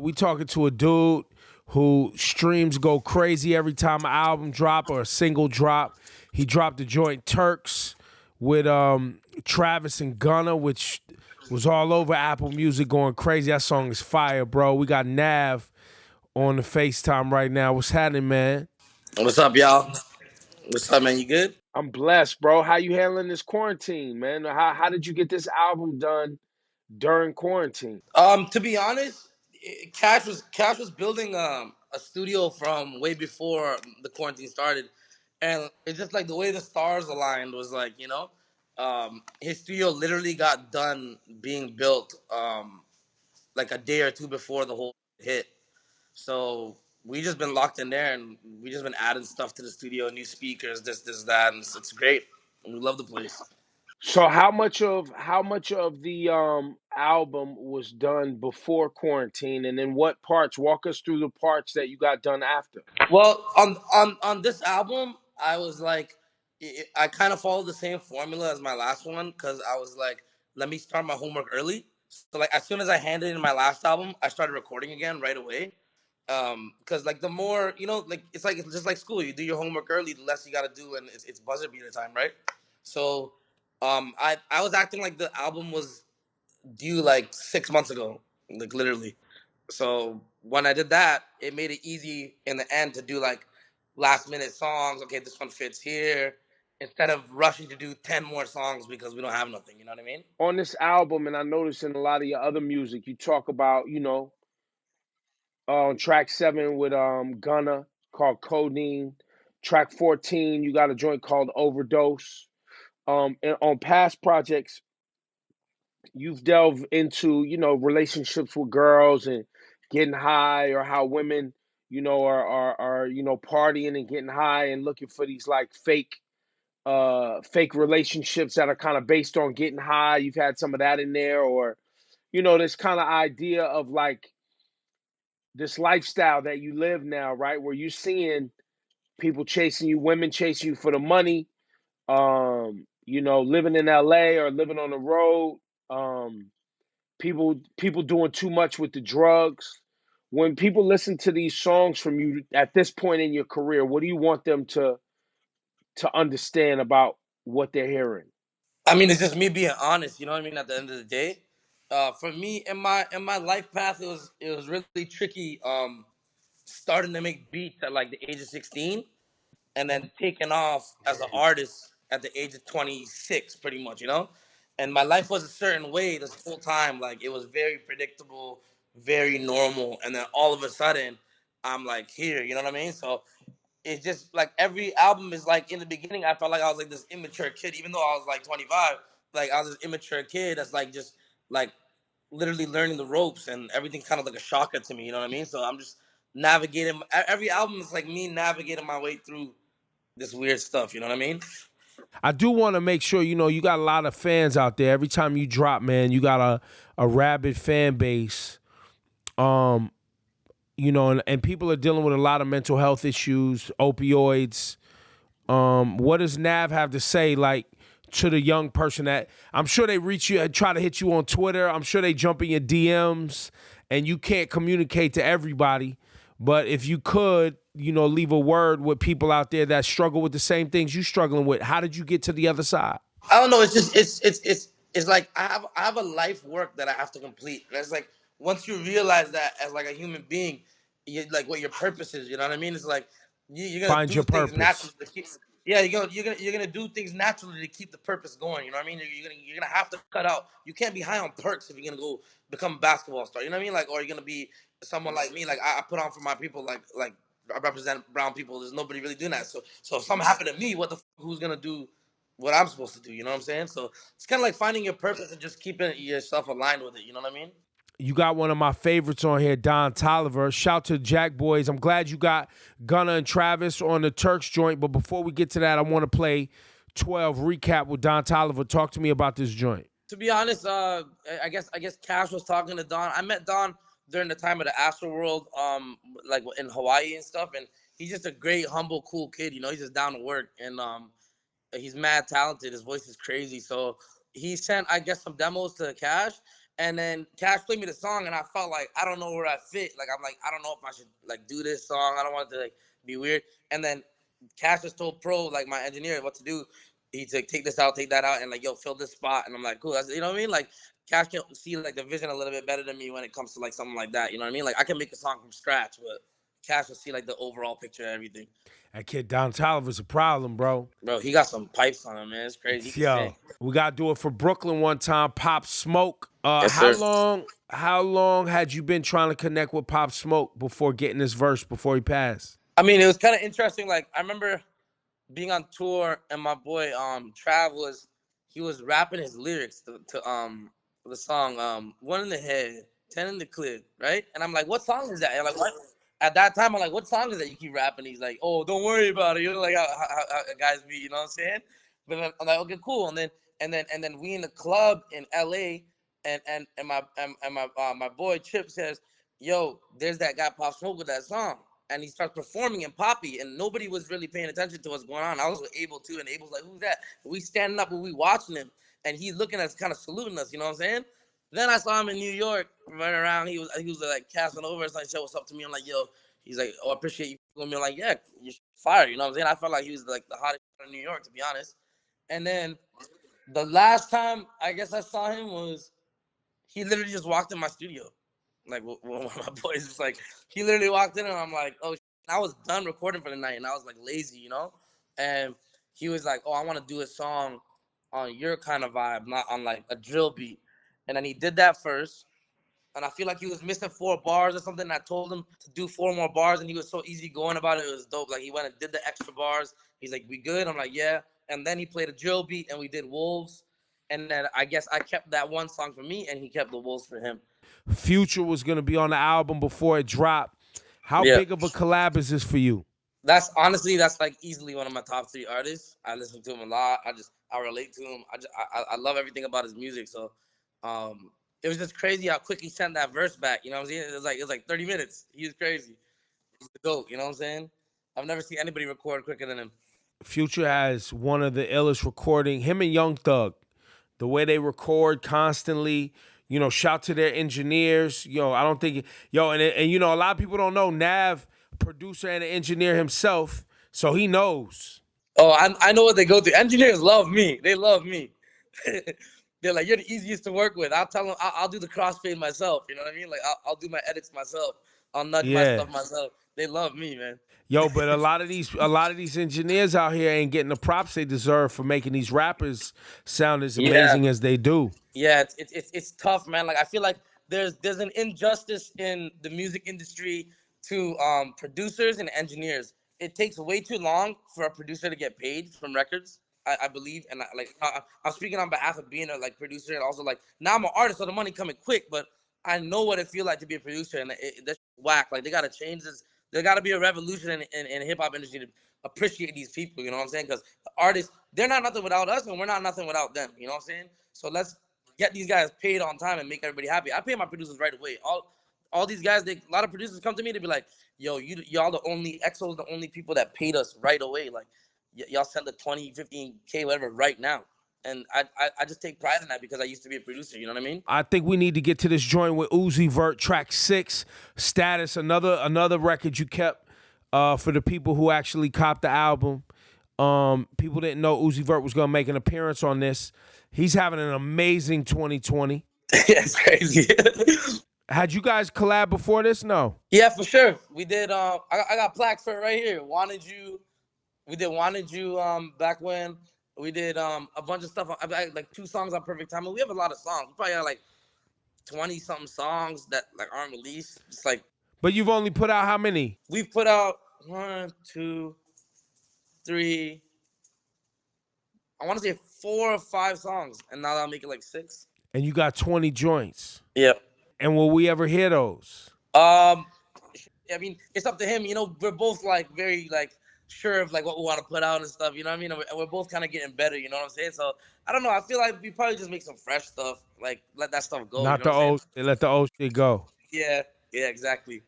We talking to a dude who streams go crazy every time an album drop or a single drop. He dropped the joint Turks with Travis and Gunna, which was all over Apple Music going crazy. That song is fire, bro. We got Nav on the FaceTime right now. What's happening, man? What's up, y'all? What's up, man? You good? I'm blessed, bro. How you handling this quarantine, man? How did you get this album done during quarantine? To be honest, Cash was building a studio from way before the quarantine started, and it's just like the way the stars aligned was like his studio literally got done being built like a day or two before the whole hit. So we just been locked in there, and we just been adding stuff to the studio, new speakers, this that, and it's great. And we love the place. So how much of the album was done before quarantine, and then what parts? Walk us through the parts that you got done after. Well, on this album, I was like, I kind of followed the same formula as my last one because I was like, let me start my homework early. So like as soon as I handed in my last album, I started recording again right away. Because like the more like it's just like school. You do your homework early, the less you got to do, and it's buzzer beater time, right? So, I was acting like the album was due like 6 months ago, like literally. So when I did that, it made it easy in the end to do like last minute songs. Okay, this one fits here. Instead of rushing to do 10 more songs because we don't have nothing. You know what I mean? On this album, and I noticed in a lot of your other music, you talk about, on track 7 with Gunna called Codeine. Track 14, you got a joint called Overdose. And on past projects, you've delved into, relationships with girls and getting high, or how women, are partying and getting high and looking for these like fake relationships that are kind of based on getting high. You've had some of that in there, or this kind of idea of like this lifestyle that you live now, right? Where you're seeing people chasing you, women chasing you for the money, living in LA or living on the road, um, people doing too much with the drugs. When people listen to these songs from you at this point in your career, what do you want them to understand about what they're hearing? I mean, it's just me being honest. You know what I mean? At the end of the day, for me in my life path, it was really tricky. Starting to make beats at like the age of 16, and then taking off as an artist at the age of 26, pretty much, you know? And my life was a certain way this whole time. Like, it was very predictable, very normal. And then all of a sudden, I'm like here, you know what I mean? So it's just like every album is like in the beginning, I felt like I was like this immature kid, even though I was like 25. Like, I was this immature kid that's like just like literally learning the ropes, and everything kind of like a shocker to me, you know what I mean? So I'm just navigating. Every album is like me navigating my way through this weird stuff. You know what I mean? I do want to make sure you got a lot of fans out there. Every time you drop, man, you got a rabid fan base. Um, and people are dealing with a lot of mental health issues, opioids. What does Nav have to say, like, to the young person that I'm sure they reach you and try to hit you on Twitter? I'm sure they jump in your DMs, and you can't communicate to everybody. But if you could, leave a word with people out there that struggle with the same things you struggling with. How did you get to the other side? I don't know. It's just it's like I have a life work that I have to complete. And it's like once you realize that as like a human being, you like what your purpose is. You know what I mean? It's like you're gonna Find do your things naturally purpose. to keep. Yeah, you're gonna do things naturally to keep the purpose going. You know what I mean? You're gonna have to cut out. You can't be high on perks if you're gonna go become a basketball star. You know what I mean? Like, or you're gonna be someone like me. Like I put on for my people. Like I represent brown people. There's nobody really doing that. So if something happened to me, who's gonna do what I'm supposed to do? You know what I'm saying? So it's kind of like finding your purpose and just keeping yourself aligned with it. You know what I mean? You got one of my favorites on here, Don Tolliver. Shout to the Jack Boys. I'm glad you got Gunna and Travis on the Turks joint. But before we get to that, I want to play 12 recap with Don Tolliver. Talk to me about this joint. To be honest, I guess Cash was talking to Don. I met Don during the time of the Astro World, like in Hawaii and stuff, and he's just a great, humble, cool kid. You know, he's just down to work, and he's mad talented. His voice is crazy. So he sent, I guess, some demos to Cash, And then Cash played me the song, and I felt like I don't know where I fit. Like I'm like I don't know if I should like do this song. I don't want it to like be weird. And then Cash just told Pro, like my engineer, what to do. He's like, take this out, take that out, and like, yo, fill this spot. And I'm like, cool. That's, you know what I mean? Like Cash can see like the vision a little bit better than me when it comes to like something like that. You know what I mean? Like I can make a song from scratch, but Cash will see like the overall picture of everything. That kid Don Toliver's a problem, bro. Bro, he got some pipes on him, man. It's crazy. He can sing. Yo, we gotta do it for Brooklyn one time. Pop Smoke. Yes, How sir. long had you been trying to connect with Pop Smoke before getting this verse before he passed? I mean, it was kind of interesting. Like I remember being on tour, and my boy Trav he was rapping his lyrics to the song One in the Head, 10 in the Clip, right? And I'm like, what song is that? And like, what? At that time, I'm like, what song is that you keep rapping? He's like, oh, don't worry about it. You know, like how guys be, you know what I'm saying? But then I'm like, okay, cool. And then we in the club in LA, and my boy Chip says, yo, there's that guy Pop Smoke with that song. And he starts performing in Poppy, and nobody was really paying attention to what's going on. I was with Abel too, and Abel's like, who's that? And we standing up and we watching him, and he's looking at us, kind of saluting us, you know what I'm saying? Then I saw him in New York running around. He was like casting over. It's like, show what's up to me. I'm like, yo. He's like, oh, I appreciate you. I'm like, yeah, you're fired. You know what I'm saying? I felt like he was like the hottest in New York, to be honest. And then the last time I guess I saw him was he literally just walked in my studio. Like one of my boys was like, he literally walked in and I'm like, oh, I was done recording for the night and I was like lazy, you know? And he was like, oh, I want to do a song on your kind of vibe, not on like a drill beat. And then he did that first. And I feel like he was missing 4 bars or something. And I told him to do 4 more bars, and he was so easy going about it. It was dope. Like he went and did the extra bars. He's like, "We good?" I'm like, "Yeah." And then he played a drill beat, and we did Wolves. And then I guess I kept that one song for me, and he kept the Wolves for him. Future was gonna be on the album before it dropped. How Yeah. big of a collab is this for you? That's like easily one of my top 3 artists. I listen to him a lot. I relate to him. I love everything about his music. So, it was just crazy how quick he sent that verse back. You know what I'm saying? It was like 30 minutes. He was crazy. He's the GOAT. You know what I'm saying? I've never seen anybody record quicker than him. Future has one of the illest recording. Him and Young Thug, the way they record constantly. You know, shout to their engineers. Yo, I don't think and you know, a lot of people don't know Nav, producer and an engineer himself, so he knows. Oh, I know what they go through. Engineers love me. They love me. They're like, you're the easiest to work with. I'll tell them I'll do the crossfade myself. You know what I mean? Like I'll do my edits myself. I'll nudge my stuff myself. They love me, man. Yo, but a lot of these engineers out here ain't getting the props they deserve for making these rappers sound as amazing as they do. Yeah, it's tough, man. Like I feel like there's an injustice in the music industry to producers and engineers. It takes way too long for a producer to get paid from records. I believe, and I'm speaking on behalf of being a like producer, and also like now I'm an artist, so the money coming quick. But I know what it feels like to be a producer, and that's whack. Like they gotta change this. There gotta be a revolution in the hip hop industry to appreciate these people. You know what I'm saying? Because the artists, they're not nothing without us, and we're not nothing without them. You know what I'm saying? So let's get these guys paid on time and make everybody happy. I pay my producers right away. All these guys, a lot of producers come to me to be like, yo, y'all the only EXO's the only people that paid us right away. Like y'all send the 20, 15K, whatever, right now. And I just take pride in that because I used to be a producer. You know what I mean? I think we need to get to this joint with Uzi Vert, track 6, Status, another record you kept for the people who actually copped the album. People didn't know Uzi Vert was going to make an appearance on this. He's having an amazing 2020. Yeah, it's crazy. Had you guys collab before this? No. Yeah, for sure. We did. I got plaques for it right here. We did Wanted You back when. We did a bunch of stuff, like 2 songs on Perfect Timing. We have a lot of songs. We probably have like 20-something songs that like aren't released. It's like. But you've only put out how many? We've put out 1, 2, 3. I want to say 4 or 5 songs, and now that'll make it like 6. And you got 20 joints. Yep. And will we ever hear those? I mean, it's up to him. You know, we're both like very like sure of like what we want to put out and stuff. You know what I mean? And we're both kind of getting better. You know what I'm saying? So I don't know. I feel like we probably just make some fresh stuff. Like let that stuff go. Not the old. Let the old shit go. Yeah. Yeah. Exactly.